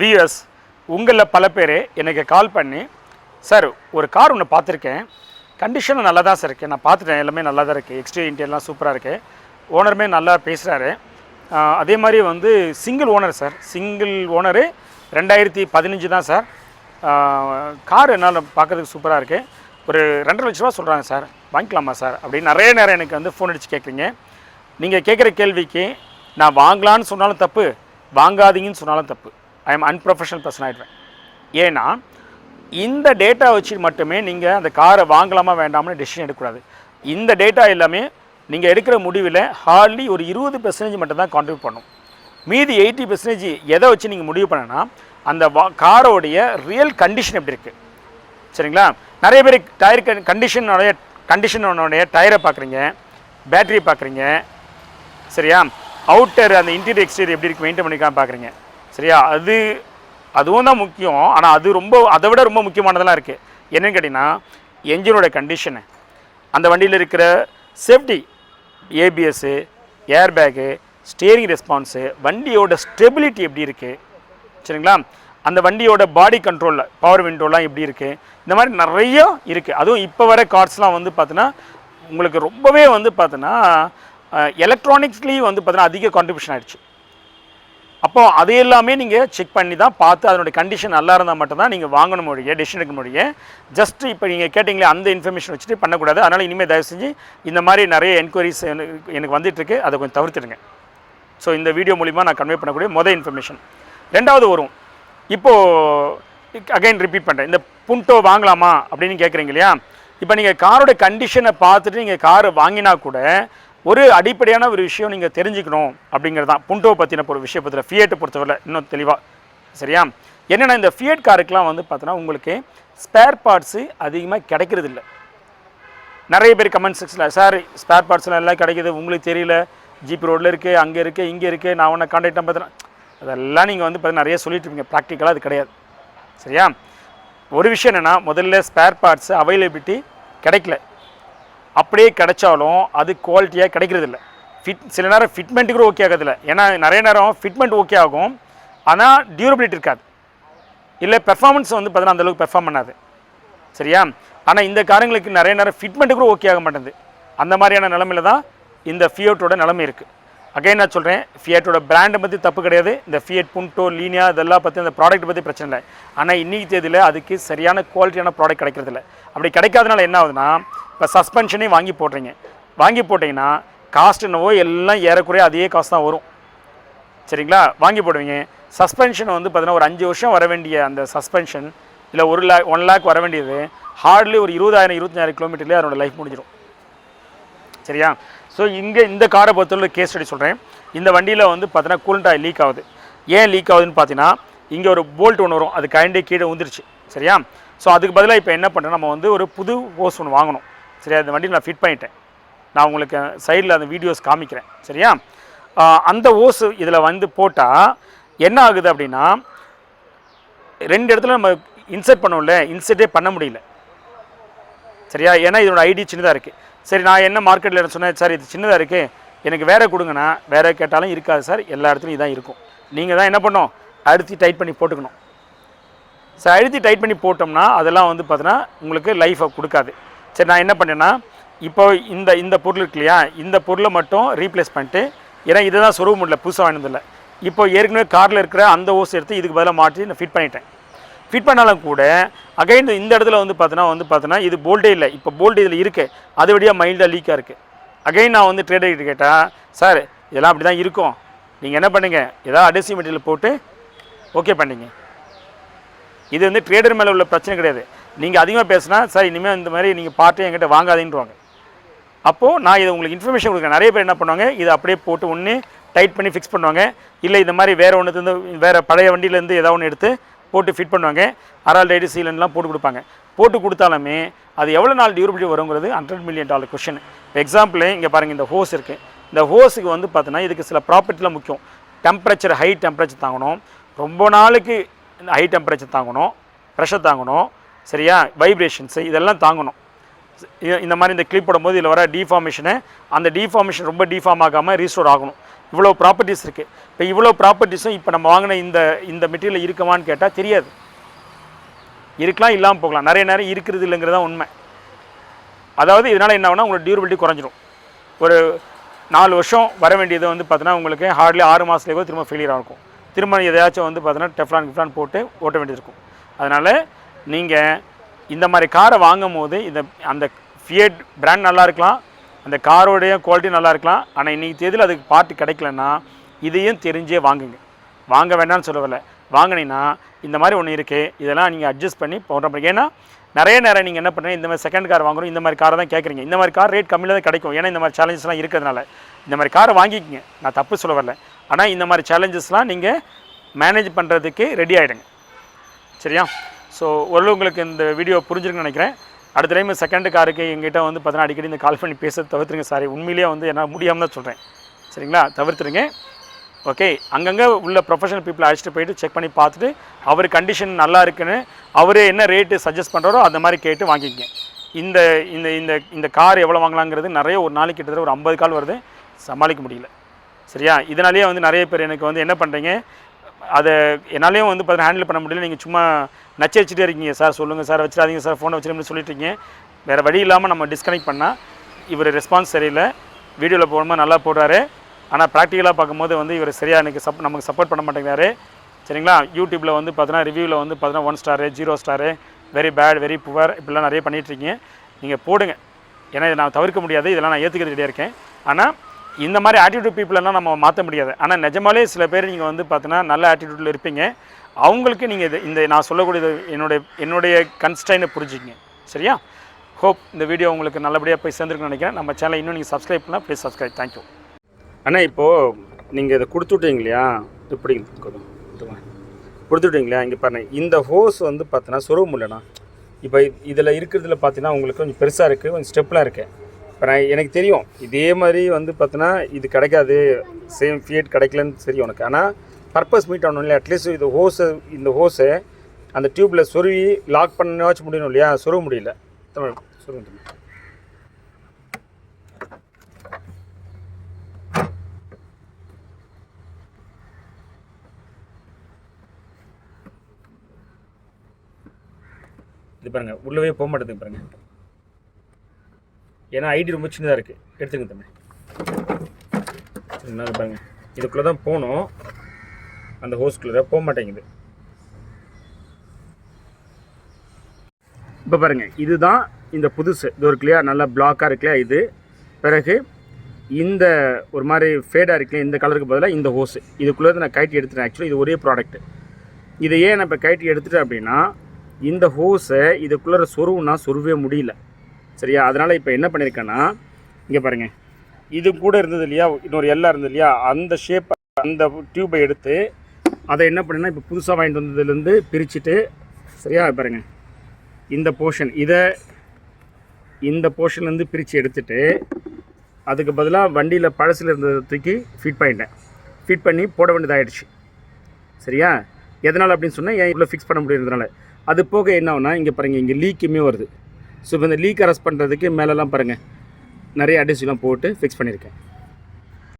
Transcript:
Vs உங்களில் பல பேர் எனக்கு கால் பண்ணி, சார் ஒரு கார் ஒன்று பார்த்துருக்கேன், கண்டிஷனும் நல்லா தான் சார் இருக்குது, நான் பார்த்துட்டேன், எல்லாமே நல்லா தான் இருக்குது, எக்ஸ்டீரியர் இன்டீரியர்லாம் சூப்பராக இருக்குது, ஓனருமே நல்லா பேசுகிறாரு, அதே மாதிரி வந்து single owner sir, single owner 2015 தான் சார், கார் என்னால் பார்க்குறதுக்கு சூப்பராக இருக்குது, ஒரு 2.5 லட்ச ரூபா சொல்கிறாங்க சார், வாங்கிக்கலாமா சார் அப்படின்னு நிறைய நேரம் எனக்கு வந்து ஃபோன் அடித்து கேட்குறீங்க. நீங்கள் கேட்குற கேள்விக்கு நான் வாங்கலான்னு சொன்னாலும் தப்பு, வாங்காதீங்கன்னு சொன்னாலும் தப்பு. ஐ எம் அன்ப்ரொஃபஷனல் பர்சன் ஆகிடுவேன். ஏன்னா இந்த டேட்டா வச்சு மட்டுமே நீங்கள் அந்த காரை வாங்கலாமா வேண்டாம்னு டெசிஷன் எடுக்கக்கூடாது. இந்த டேட்டா எல்லாமே நீங்கள் எடுக்கிற முடிவில் ஹார்ட்லி ஒரு 20% மட்டும் தான் கான்ட்ரிபியூட் பண்ணும். மீதி 80% எதை வச்சு நீங்கள் முடிவு பண்ணனா அந்த காரோடைய ரியல் கண்டிஷன் எப்படி இருக்குது, சரிங்களா? நிறைய பேர் டயர் கண்டிஷனுடைய டயரை பார்க்குறீங்க, பேட்டரி பார்க்குறீங்க, சரியா? அவுட்டர் அந்த இன்டீரியர் எக்ஸ்டீரியர் எப்படி இருக்குது மெயின்டைன் பண்ணிக்கலாம் பார்க்குறீங்க, சரியா? அதுவும் தான் முக்கியம். ஆனால் அதை விட ரொம்ப முக்கியமானதெல்லாம் இருக்குது. என்னென்னு கேட்டிங்கன்னா என்ஜினோட கண்டிஷனு, அந்த வண்டியில் இருக்கிற safety, ABS, air bag, steering response, வண்டியோட ஸ்டெபிலிட்டி எப்படி இருக்குது, சரிங்களா? அந்த வண்டியோட பாடி கண்ட்ரோலில் பவர் விண்டோலாம் எப்படி இருக்குது, இந்த மாதிரி நிறைய இருக்குது. அதுவும் இப்போ வர கார்ஸ்லாம் வந்து பார்த்தீங்கன்னா உங்களுக்கு ரொம்பவே வந்து பார்த்தீங்கன்னா எலக்ட்ரானிக்ஸ்லேயும் வந்து பார்த்தீங்கன்னா அதிக கான்ட்ரிபியூஷன் ஆகிடுச்சு. அப்போது அது எல்லாமே நீங்கள் செக் பண்ணி தான் பார்த்து அதனுடைய கண்டிஷன் நல்லா இருந்தால் மட்டும்தான் நீங்கள் வாங்கணும் முடிய டெசிஷன் எடுக்க முடியும். ஜஸ்ட்டு இப்போ நீங்கள் கேட்டிங்களே அந்த இன்ஃபர்மேஷன் வச்சுட்டு பண்ணக்கூடாது. அதனால் இனிமேல் தயவு செஞ்சு இந்த மாதிரி நிறைய என்கொயரிஸ் எனக்கு வந்துட்டுருக்கு, அதை கொஞ்சம் தவிர்த்துடுங்க. ஸோ இந்த வீடியோ மூலிமா நான் கன்வே பண்ணக்கூடிய மொதல் இன்ஃபர்மேஷன். ரெண்டாவது வரும், இப்போது அகைன் ரிப்பீட் பண்ணுறேன், இந்த புண்டோ வாங்கலாமா அப்படின்னு கேட்குறீங்க இல்லையா? இப்போ நீங்கள் காரோட கண்டிஷனை பார்த்துட்டு நீங்கள் காரை வாங்கினா கூட ஒரு அடிப்படையான ஒரு விஷயம் நீங்கள் தெரிஞ்சுக்கணும் அப்படிங்கிறது தான் புண்டோ பற்றின ஒரு விஷயத்தில் ஃபியேட்டை பொறுத்தவரை இன்னும் தெளிவாக, சரியா? என்னென்னா இந்த ஃபியேட் காருக்கெலாம் வந்து பார்த்தோன்னா உங்களுக்கு ஸ்பேர் பார்ட்ஸு அதிகமாக கிடைக்கிறது இல்லை. நிறைய பேர் கமெண்ட் செக்ஷனில், சார் ஸ்பேர் பார்ட்ஸ்லாம் எல்லாம் கிடைக்கிது, உங்களுக்கு தெரியல, ஜிபி ரோடில் இருக்குது, அங்கே இருக்குது, இங்கே இருக்குது, நான் உன்னை கான்டாக்ட் பார்த்தேன்னா, அதெல்லாம் நீங்கள் வந்து பார்த்தீங்கன்னா நிறைய சொல்லிட்டு இருப்பீங்க. ப்ராக்டிக்கலாக அது கிடையாது, சரியா? ஒரு விஷயம் என்னென்னா முதல்ல ஸ்பேர் பார்ட்ஸு அவைலபிலிட்டி கிடைக்கல, அப்படியே கிடைச்சாலும் அது குவாலிட்டியாக கிடைக்கிறதில்ல. சில நேரம் ஃபிட்மெண்ட்டு கூட ஓகே ஆகிறதில்ல. ஏன்னா நிறைய நேரம் ஃபிட்மெண்ட் ஓகே ஆகும், ஆனால் டியூரபிலிட்டி இருக்காது, இல்லை பெர்ஃபார்மன்ஸ் வந்து பார்த்தீங்கன்னா அந்தளவுக்கு பெர்ஃபார்ம் பண்ணாது, சரியா? ஆனால் இந்த காரங்களுக்கு நிறைய நேரம் ஃபிட்மெண்ட்டு கூட ஓகே ஆக மாட்டேங்குது. அந்த மாதிரியான நிலமையில தான் இந்த ஃபியட்டோட நிலைமை இருக்குது. அகைன் நான் சொல்கிறேன், ஃபியட்டோட பிராண்டை பற்றி தப்பு கிடையாது, இந்த ஃபியட் புண்டோ, லீனியா இதெல்லாம் பற்றி அந்த ப்ராடக்ட் பற்றி பிரச்சனை இல்லை. ஆனால் இன்றைக்கி தேதியில் அதுக்கு சரியான குவாலிட்டியான ப்ராடக்ட் கிடைக்கிறதில்ல. அப்படி கிடைக்காதனால என்ன ஆகுதுன்னா, இப்போ சஸ்பென்ஷனே வாங்கி போட்டிங்கன்னா காஸ்ட் என்னவோ எல்லாம் ஏறக்குறைய அதே காஸ்ட் தான் வரும், சரிங்களா? வாங்கி போடுவீங்க. சஸ்பென்ஷன் வந்து பார்த்தீங்கன்னா ஒரு 5 வருஷம் வர வேண்டிய அந்த சஸ்பென்ஷன் இல்லை 1 லேக் வர வேண்டியது ஹார்ட்லி ஒரு 20,000-25,000 கிலோமீட்டர்லேயே அதனோட லைஃப் முடிஞ்சிடும், சரியா? ஸோ இங்கே இந்த காரை பொறுத்தவரை கேஸ் ஸ்டடி சொல்கிறேன். இந்த வண்டியில் வந்து பார்த்தீங்கன்னா கூலண்ட் ஆயில் லீக் ஆகுது. ஏன் லீக் ஆகுதுன்னு பார்த்தீங்கன்னா இங்கே ஒரு போல்ட் ஒன்று வரும், அது கழண்டே கீழே வந்துருச்சு, சரியா? ஸோ அதுக்கு பதிலாக இப்போ என்ன பண்ணுறேன், நம்ம வந்து ஒரு புது ஹோஸ் ஒன்று வாங்கணும், சரியா? இந்த வண்டியில் நான் ஃபிட் பண்ணிட்டேன், நான் உங்களுக்கு சைடில் அந்த வீடியோஸ் காமிக்கிறேன், சரியா? அந்த ஹோஸ் இதில் வந்து போட்டால் என்ன ஆகுது அப்படின்னா 2 இடத்துல நம்ம இன்சர்ட் பண்ணோம்ல, இன்சர்ட்டே பண்ண முடியல, சரியா? ஏன்னா இதோட ஐடி சின்னதாக இருக்குது. சரி, நான் என்ன மார்க்கெட்டில் சொன்னேன், சார் இது சின்னதாக இருக்குது, எனக்கு வேறு கொடுங்கண்ணா, வேறு கேட்டாலும் இருக்காது சார், எல்லா இடத்துலையும் இதான் இருக்கும். நீங்கள் தான் என்ன பண்ணணும், அழுத்தி டைட் பண்ணி போட்டுக்கணும். சார் அழுத்தி டைட் பண்ணி போட்டோம்னா அதெல்லாம் வந்து பார்த்தீங்கன்னா உங்களுக்கு லைஃபை கொடுக்காது. சரி, நான் என்ன பண்ணேன்னா இப்போ இந்த பொருள் இருக்கு இல்லையா, இந்த பொருளை மட்டும் ரீப்ளேஸ் பண்ணிட்டு, ஏன்னா இதை தான் சொருக முடியல, புதுசாக வாங்கினதில்லை, இப்போ ஏற்கனவே காரில் இருக்கிற அந்த ஓஸ் எடுத்து இதுக்கு பதிலாக மாற்றி நான் ஃபிட் பண்ணிட்டேன். ஃபிட் பண்ணாலும் கூட அகைன் இந்த இடத்துல வந்து பார்த்தீங்கன்னா இது போல்ட்டே இல்லை, இப்போ போல்ட் இதில் இருக்குது, அது வழியாக மைல்டாக லீக்காக இருக்குது. அகைன் நான் வந்து ட்ரேடர்கிட்ட கேட்டால், சார் இதெல்லாம் அப்படி தான் இருக்கும், நீங்கள் என்ன பண்ணுங்க, ஏதாவது அடேசிவ் மெட்டீரியல் போட்டு ஓகே பண்ணிங்க. இது வந்து ட்ரேடர் மேலே உள்ள பிரச்சனை கிடையாது. நீங்கள் அதிகமாக பேசுனா, சார் இனிமேல் இந்த மாதிரி நீங்கள் பார்த்து என்கிட்ட வாங்காதீன்றாங்க. அப்போது நான் இதை உங்களுக்கு இன்ஃபர்மேஷன் கொடுக்குறேன். நிறைய பேர் என்ன பண்ணுவாங்க, இதை அப்படியே போட்டு ஒன்று டைட் பண்ணி ஃபிக்ஸ் பண்ணுவாங்க, இல்லை இந்த மாதிரி வேறு ஒன்றுலேருந்து வேறு பழைய வண்டியிலேருந்து ஏதாவது ஒன்று எடுத்து போட்டு ஃபிட் பண்ணுவாங்க, அரால் டைடு சீலன்லாம் போட்டு கொடுப்பாங்க. போட்டு கொடுத்தாலுமே அது எவ்வளோ நாள் டியூரபிலிட்டி வருங்கிறது $100 மில்லியன் கொஷின். இப்போ எக்ஸாம்பிள் இங்கே பாருங்கள், இந்த ஹோஸ் இருக்குது, இந்த ஹோஸுக்கு வந்து பார்த்தீங்கன்னா இதுக்கு சில ப்ராப்பர்ட்டிலாம் முக்கியம். டெம்பரேச்சர், ஹை டெம்பரேச்சர் தாங்கணும், ரொம்ப நாளைக்கு ஹை டெம்பரேச்சர் தாங்கணும், ப்ரெஷர் தாங்கணும், சரியா? வைப்ரேஷன்ஸு இதெல்லாம் தாங்கணும். இந்த மாதிரி இந்த கிளிப் போடும்போது இதில் வர டிஃபார்மேஷனை, அந்த டிஃபார்மேஷன் ரொம்ப டிஃபார்ம் ஆகாமல் ரீஸ்டோர் ஆகணும். இவ்வளோ ப்ராப்பர்ட்டிஸ் இருக்குது. இப்போ இவ்வளோ ப்ராப்பர்ட்டிஸும் இப்போ நம்ம வாங்கின இந்த மெட்டீரியல் இருக்குமான்னு கேட்டால் தெரியாது. இருக்கலாம், இல்லாமல் போகலாம். நிறைய நேரம் இருக்கிறது இல்லைங்கிறதான் உண்மை. அதாவது இதனால் என்ன ஆகுனா உங்களுக்கு டியூரபிலிட்டி குறைஞ்சிரும். ஒரு 4 வருஷம் வர வேண்டியது வந்து பார்த்தீங்கன்னா உங்களுக்கு ஹார்ட்லி 6 மாதத்துலேயே கூட திரும்ப ஃபெயிலியர் ஆகும். திரும்ப எதையாச்சும் வந்து பார்த்தீங்கன்னா டெஃப்லான் போட்டு ஓட்ட வேண்டியது இருக்கும். அதனால் நீங்கள் இந்த மாதிரி காரை வாங்கும் போது அந்த ஃபியட் பிராண்ட் நல்லா இருக்கலாம், அந்த காரோடைய குவாலிட்டி நல்லா இருக்கலாம். ஆனால் இன்றைக்கி தேதியில் அதுக்கு பார்ட்டு கிடைக்கலன்னா இதையும் தெரிஞ்சே வாங்குங்க. வாங்க வேண்டாம்னு சொல்ல வரல, வாங்கினீங்கன்னா இந்த மாதிரி ஒன்று இருக்குது, இதெல்லாம் நீங்கள் அட்ஜஸ்ட் பண்ணி போடுற. ஏன்னா நிறைய நேரம் நீங்கள் என்ன பண்ணுறீங்க, இந்த மாதிரி செகண்ட் கார் வாங்குறோம், இந்த மாதிரி காரை தான் கேட்குறீங்க. இந்த மாதிரி கார் ரேட் கம்மியில் தான் கிடைக்கும். ஏன்னா இந்த மாதிரி சேலஞ்சஸ்லாம் இருக்கிறதுனால இந்த மாதிரி காரை வாங்கிக்கிங்க. நான் தப்பு சொல்ல வரல, ஆனால் இந்த மாதிரி சேலஞ்சஸ்லாம் நீங்கள் மேனேஜ் பண்ணுறதுக்கு ரெடி ஆகிடுங்க. சரியா? ஸோ உங்களுக்கு இந்த வீடியோ புரிஞ்சிருக்குன்னு நினைக்கிறேன். அடுத்த டைம் செகண்ட் காருக்கு எங்கிட்ட வந்து பார்த்தீங்கன்னா அடிக்கடி இந்த கால் பண்ணி பேசுறது தவிர்த்துருங்க. சாரி, உண்மையிலேயே வந்து என்னால் முடியாமல் தான் சொல்கிறேன். சரிங்களா? தவிர்த்துருங்க. ஓகே, அங்கங்கே உள்ள ப்ரொஃபஷனல் பீப்புளை அழைச்சிட்டு போயிட்டு செக் பண்ணி பார்த்துட்டு அவர் கண்டிஷன் நல்லா இருக்குன்னு அவர் என்ன ரேட்டு சஜஸ்ட் பண்ணுறாரோ அந்த மாதிரி கேட்டு வாங்கிக்கங்க. இந்த இந்த இந்த இந்த கார் எவ்வளோ வாங்கலாங்கிறது நிறைய ஒரு நாளைக்கு கிட்டத்தட்ட ஒரு 50 கால் வருது, சமாளிக்க முடியல. சரியா? இதனாலேயே வந்து நிறைய பேர் எனக்கு வந்து என்ன பண்ணுறீங்க, அதை என்னாலேயும் வந்து பார்த்தீங்கன்னா ஹேண்டில் பண்ண முடியல. நீங்கள் சும்மா நச்சரிச்சுட்டே இருக்கீங்க. சார் சொல்லுங்கள் சார், வச்சிடாதீங்க சார், ஃபோனை வச்சுருன்னு சொல்லிட்டுருக்கீங்க. வேறு வழி இல்லாமல் நம்ம டிஸ்கனெக்ட் பண்ணால் இவர் ரெஸ்பான்ஸ் சரியில்லை. வீடியோவில் போடும்போது நல்லா போடுறாரு, ஆனால் ப்ராக்டிக்கலாக பார்க்கும்போது வந்து இவர் சரியாக எனக்கு நமக்கு சப்போர்ட் பண்ண மாட்டேங்கிறாரு. சரிங்களா? யூடியூப்பில் வந்து பார்த்தீங்கன்னா ரிவ்யூவில் வந்து பார்த்தீங்கன்னா 1 star 0 star, very bad, very poor, இப்படிலாம் நிறைய பண்ணிகிட்ருக்கீங்க. நீங்கள் போடுங்க, ஏன்னா இதை நான் தவிர்க்க முடியாது, இதெல்லாம் நான் ஏற்றுக்கிறது ரெடியாக இருக்கேன். ஆனால் இந்த மாதிரி ஆட்டிடியூட் பீப்புளெல்லாம் நம்ம மாற்ற முடியாது. ஆனால் நிஜமாலே சில பேர் நீங்கள் வந்து பார்த்தீங்கன்னா நல்ல ஆட்டிடியூட்டில் இருப்பீங்க. அவங்களுக்கு நீங்கள் இந்த நான் சொல்லக்கூடியது என்னுடைய கன்ஸ்டைனை புரிஞ்சுக்கிங்க. சரியா? ஹோப் இந்த வீடியோ உங்களுக்கு நல்லபடியாக போய் சேர்ந்துருக்குன்னு நினைக்கிறேன். நம்ம சேனலை இன்னும் நீங்கள் சப்ஸ்கிரைப் பண்ணால் ப்ளீஸ் சப்ஸ்கிரைப். தேங்க்யூ. ஆனால் இப்போது நீங்கள் இதை கொடுத்துட்டீங்க இல்லையா, இப்படி கொடுத்துட்டீங்க இல்லையா, இங்கே பாருங்கள், இந்த ஹோஸ் வந்து பார்த்தீங்கன்னா சொருவ முடியலண்ணா. இப்போ இதில் இருக்கிறதுல பார்த்தீங்கன்னா உங்களுக்கு கொஞ்சம் பெருசாக இருக்குது, கொஞ்சம் ஸ்டெப்லாம் இருக்குது. இப்போ எனக்கு தெரியும் இதே மாதிரி வந்து பார்த்தீங்கன்னா இது கிடைக்காது, சேம் ஃபியட் கிடைக்கலன்னு தெரியும் உனக்கு. ஆனால் பர்பஸ் மீட் ஆகணும் இல்லையா, அட்லீஸ்ட் இந்த ஹோஸை அந்த டியூப்பில் சொருவி லாக் பண்ணாச்சும் முடியணும் இல்லையா, சொருவ முடியல. சொருங்க இது பாருங்கள், உள்ளவே போக மாட்டேங்குது பாருங்கள். ஏன்னா ஐடி ரொம்ப சின்னதாக இருக்குது, எடுத்துங்க தம்பி. சரிங்களா? அது பாருங்கள், இதுக்குள்ளே தான் போகணும், அந்த ஹோஸ்குள்ளே போக மாட்டேங்குது. இப்போ பாருங்கள், இதுதான் இந்த புதுசு, இது ஒரு கிளியர் நல்லா பிளாக்காக இருக்குல்லையா இது. பிறகு இந்த ஒரு மாதிரி ஃபேடாக இருக்குல்லையா, இந்த கலருக்கு பதிலாக இந்த ஹோஸு இதுக்குள்ளே நான் கைட்டி எடுத்துட்டேன். ஆக்சுவலி இது ஒரே ப்ராடக்ட்டு. இதை ஏன் நான் இப்போ கைட்டி எடுத்துட்டேன் அப்படின்னா, இந்த ஹோஸை இதுக்குள்ளே சொருவுனா சொருவே முடியல. சரியா? அதனால் இப்போ என்ன பண்ணியிருக்கேன்னா, இங்கே பாருங்கள், இது கூட இருந்தது இல்லையா, இன்னொரு எல்லாம் இருந்தது இல்லையா, அந்த ஷேப்பை அந்த டியூப்பை எடுத்து அதை என்ன பண்ணினா இப்போ புதுசாக வாங்கிட்டு வந்ததுலேருந்து பிரிச்சுட்டு, சரியா பாருங்கள், இந்த போர்ஷன் இந்த போர்ஷன்லேருந்து பிரித்து எடுத்துகிட்டு அதுக்கு பதிலாக வண்டியில் பழசில் இருந்ததை தூக்கி ஃபிட் பண்ணி போட வேண்டியதாகிடுச்சு. சரியா? எதனால் அப்படின்னு சொன்னால் ஏன் இவ்வளோ ஃபிக்ஸ் பண்ண முடியுறதுனால. அது போக என்ன ஆகுனா, இங்கே பாருங்கள், இங்கே லீக்குமே வருது. ஸோ இப்போ இந்த லீக் அரெஸ்ட் பண்ணுறதுக்கு மேலெலாம் பாருங்கள் நிறைய அடிஸ்லாம் போட்டு ஃபிக்ஸ் பண்ணியிருக்கேன்.